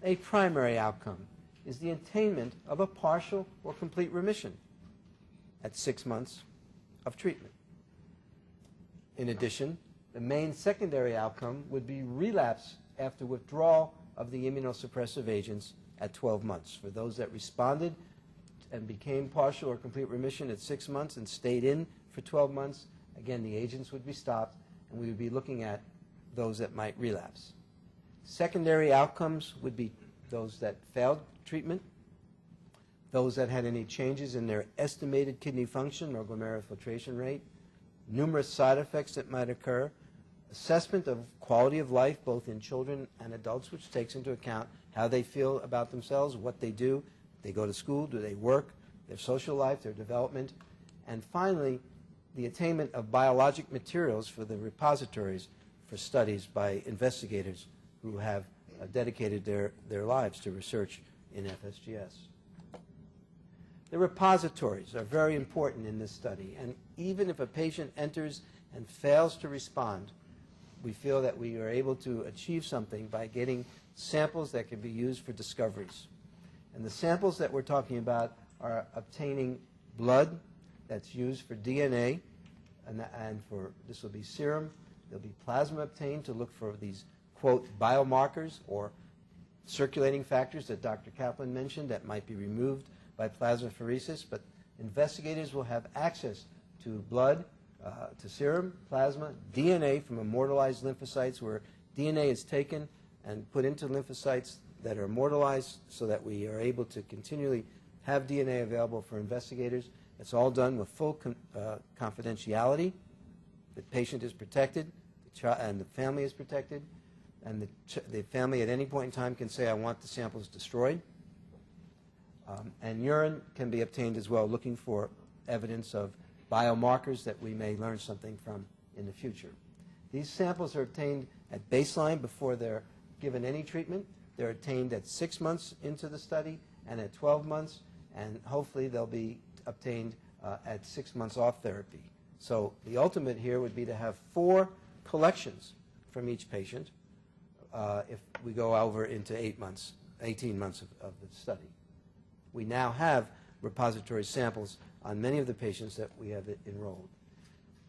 A primary outcome is the attainment of a partial or complete remission at 6 months of treatment. In addition, the main secondary outcome would be relapse after withdrawal of the immunosuppressive agents at 12 months. For those that responded and became partial or complete remission at 6 months and stayed in for 12 months, again, the agents would be stopped, and we would be looking at those that might relapse. Secondary outcomes would be those that failed treatment, those that had any changes in their estimated kidney function or glomerular filtration rate, numerous side effects that might occur, assessment of quality of life both in children and adults, which takes into account how they feel about themselves, what they do, they go to school, do they work, their social life, their development, and finally, the attainment of biologic materials for the repositories for studies by investigators who have dedicated their lives to research in FSGS. The repositories are very important in this study, and even if a patient enters and fails to respond, we feel that we are able to achieve something by getting samples that can be used for discoveries. And the samples that we're talking about are obtaining blood that's used for DNA, and for this will be serum. There'll be plasma obtained to look for these, quote, biomarkers or circulating factors that Dr. Kaplan mentioned that might be removed by plasmapheresis, but investigators will have access to blood, to serum, plasma, DNA from immortalized lymphocytes, where DNA is taken and put into lymphocytes that are immortalized so that we are able to continually have DNA available for investigators. It's all done with full confidentiality. The patient is protected, and the family is protected, and the family at any point in time can say, I want the samples destroyed. And urine can be obtained as well, looking for evidence of biomarkers that we may learn something from in the future. These samples are obtained at baseline before they're given any treatment. They're obtained at 6 months into the study and at 12 months, and hopefully they'll be obtained at 6 months off therapy. So the ultimate here would be to have 4 collections from each patient if we go over into 18 months of the study. We now have repository samples on many of the patients that we have enrolled.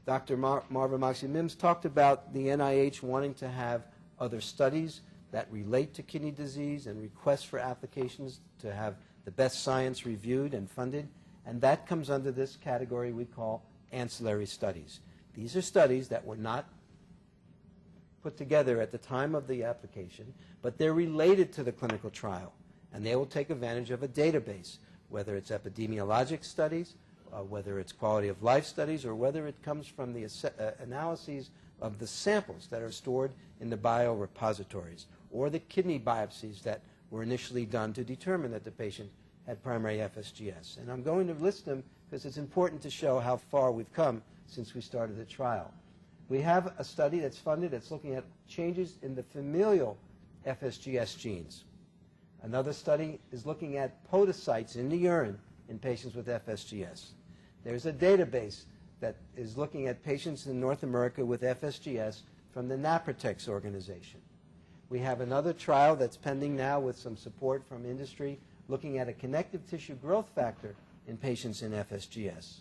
Dr. Marva Moxie-Mims talked about the NIH wanting to have other studies that relate to kidney disease and requests for applications to have the best science reviewed and funded, and that comes under this category we call ancillary studies. These are studies that were not put together at the time of the application, but they're related to the clinical trial, and they will take advantage of a database, whether it's epidemiologic studies, whether it's quality of life studies, or whether it comes from the analyses of the samples that are stored in the biorepositories, or the kidney biopsies that were initially done to determine that the patient had primary FSGS. And I'm going to list them because it's important to show how far we've come since we started the trial. We have a study that's funded that's looking at changes in the familial FSGS genes. Another study is looking at podocytes in the urine in patients with FSGS. There's a database that is looking at patients in North America with FSGS from the NAPROTEX organization. We have another trial that's pending now with some support from industry looking at a connective tissue growth factor in patients in FSGS.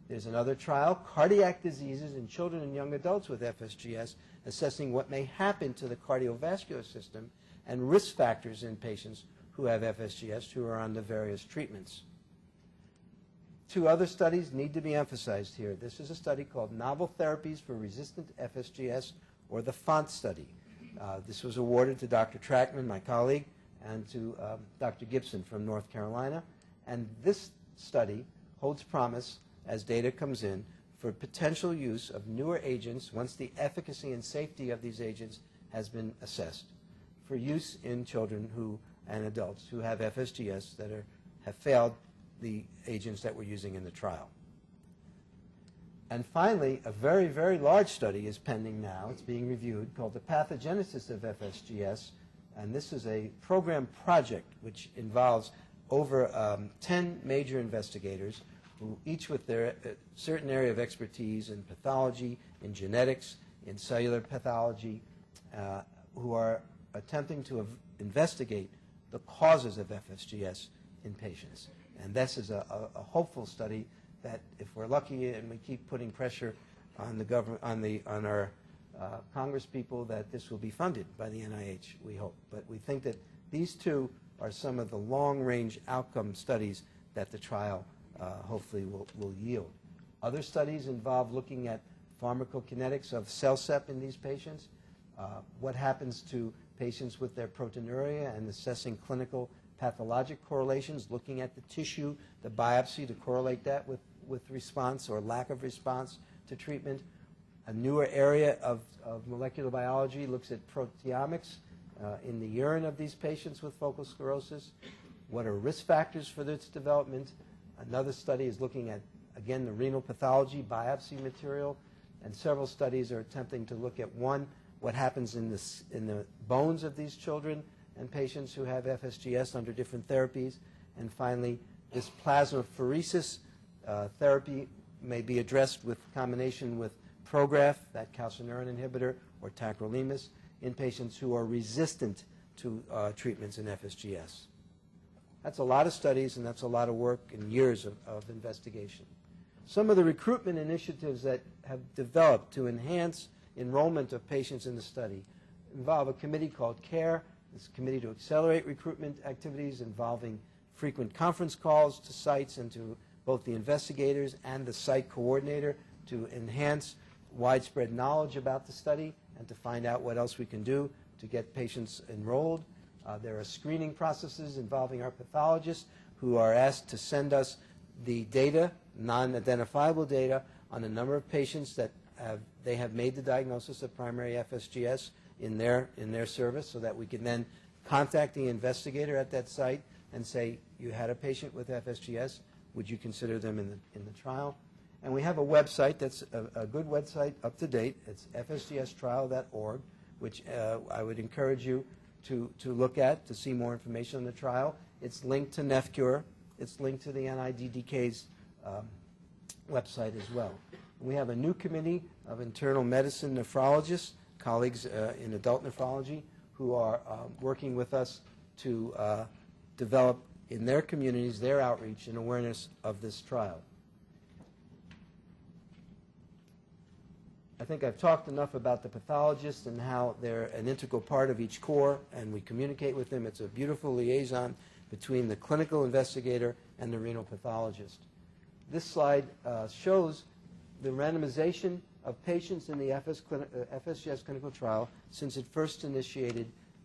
There's another trial, cardiac diseases in children and young adults with FSGS, assessing what may happen to the cardiovascular system and risk factors in patients who have FSGS who are on the various treatments. 2 other studies need to be emphasized here. This is a study called Novel Therapies for Resistant FSGS, or the FONT study. This was awarded to Dr. Trackman, my colleague, and to Dr. Gibson from North Carolina. And this study holds promise, as data comes in, for potential use of newer agents once the efficacy and safety of these agents has been assessed, for use in children and adults who have FSGS that have failed the agents that we're using in the trial. And finally, a very, very large study is pending now. It's being reviewed, called The Pathogenesis of FSGS, and this is a program project which involves over 10 major investigators, who each with their certain area of expertise in pathology, in genetics, in cellular pathology, who are attempting to investigate the causes of FSGS in patients. And this is a hopeful study that, if we're lucky and we keep putting pressure on the government, on our Congress people, that this will be funded by the NIH, we hope. But we think that these two are some of the long-range outcome studies that the trial hopefully will yield. Other studies involve looking at pharmacokinetics of CellCep in these patients, what happens to patients with their proteinuria, and assessing clinical pathologic correlations, looking at the tissue, the biopsy, to correlate that with response or lack of response to treatment. A newer area of molecular biology looks at proteomics in the urine of these patients with focal sclerosis. What are risk factors for this development? Another study is looking at, again, the renal pathology, biopsy material, and several studies are attempting to look at, one, what happens in the bones of these children and patients who have FSGS under different therapies. And finally, this plasmapheresis therapy may be addressed with combination with Prograf, that calcineurin inhibitor, or tacrolimus, in patients who are resistant to treatments in FSGS. That's a lot of studies, and that's a lot of work and years of investigation. Some of the recruitment initiatives that have developed to enhance enrollment of patients in the study involve a committee called CARE. It's a committee to accelerate recruitment activities involving frequent conference calls to sites and to both the investigators and the site coordinator to enhance widespread knowledge about the study and to find out what else we can do to get patients enrolled. There are screening processes involving our pathologists who are asked to send us the data, non-identifiable data, on a number of patients that they have made the diagnosis of primary FSGS in their service, so that we can then contact the investigator at that site and say, you had a patient with FSGS, would you consider them in the trial? And we have a website that's a good website, up to date. It's fsgstrial.org, which I would encourage you to look at to see more information on the trial. It's linked to NephCure. It's linked to the NIDDK's website as well. We have a new committee of internal medicine nephrologists, colleagues in adult nephrology, who are working with us to develop in their communities their outreach and awareness of this trial. I think I've talked enough about the pathologists and how they're an integral part of each core, and we communicate with them. It's a beautiful liaison between the clinical investigator and the renal pathologist. This slide shows the randomization of patients in the FSGS clinical trial since it first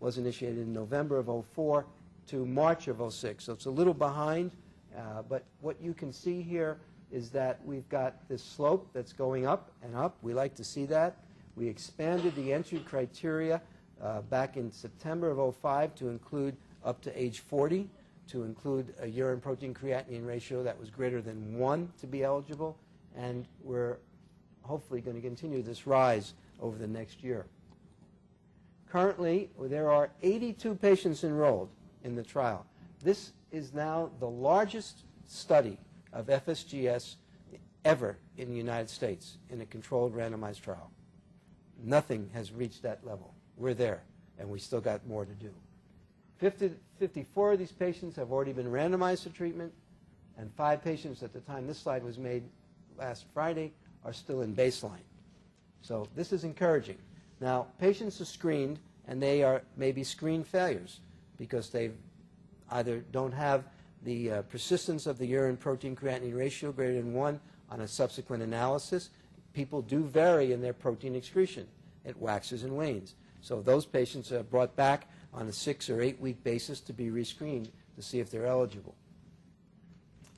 was initiated in November of 2004 to March of 2006. So it's a little behind, but what you can see here is that we've got this slope that's going up and up. We like to see that. We expanded the entry criteria back in September of 2005 to include up to age 40, to include a urine protein creatinine ratio that was greater than 1 to be eligible, and we're hopefully going to continue this rise over the next year. Currently, there are 82 patients enrolled in the trial. This is now the largest study of FSGS ever in the United States in a controlled randomized trial. Nothing has reached that level. We're there, and we still got more to do. 54 of these patients have already been randomized to treatment, and 5 patients at the time this slide was made last Friday are still in baseline. So this is encouraging. Now, patients are screened, and they are maybe screen failures because they either don't have the persistence of the urine protein creatinine ratio greater than 1 on a subsequent analysis. People do vary in their protein excretion. It waxes and wanes. So those patients are brought back on a 6 or 8 week basis to be rescreened to see if they're eligible.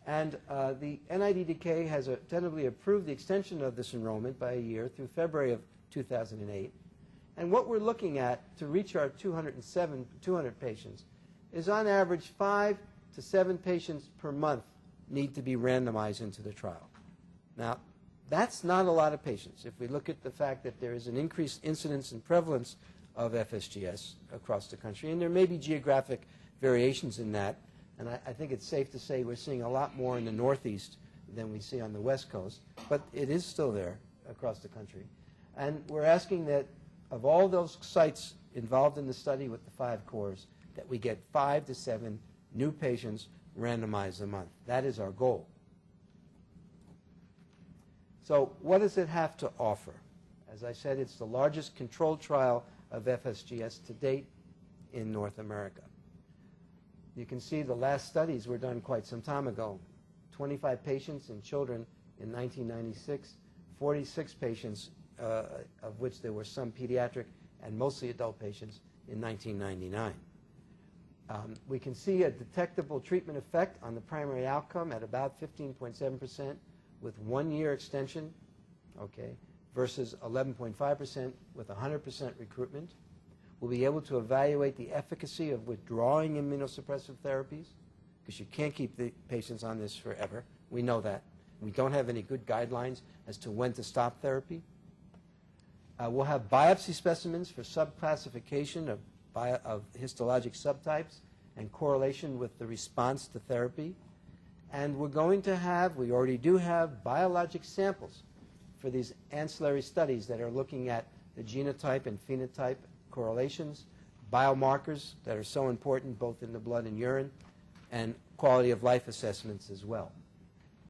And the NIDDK has tentatively approved the extension of this enrollment by a year through February of 2008. And what we're looking at to reach our 200 patients is on average 5 to 7 patients per month need to be randomized into the trial. Now, that's not a lot of patients if we look at the fact that there is an increased incidence and prevalence of FSGS across the country, and there may be geographic variations in that, and I think it's safe to say we're seeing a lot more in the Northeast than we see on the West Coast, but it is still there across the country. And we're asking that of all those sites involved in the study with the 5 cores that we get 5 to 7 new patients randomized a month. That is our goal. So what does it have to offer? As I said, it's the largest controlled trial of FSGS to date in North America. You can see the last studies were done quite some time ago. 25 patients in children in 1996, 46 patients, of which there were some pediatric and mostly adult patients, in 1999. We can see a detectable treatment effect on the primary outcome at about 15.7% with 1-year extension, okay, versus 11.5% with 100% recruitment. We'll be able to evaluate the efficacy of withdrawing immunosuppressive therapies, because you can't keep the patients on this forever. We know that. We don't have any good guidelines as to when to stop therapy. We'll have biopsy specimens for subclassification of histologic subtypes and correlation with the response to therapy. And we're going to have, we already do have, biologic samples for these ancillary studies that are looking at the genotype and phenotype correlations, biomarkers that are so important both in the blood and urine, and quality of life assessments as well.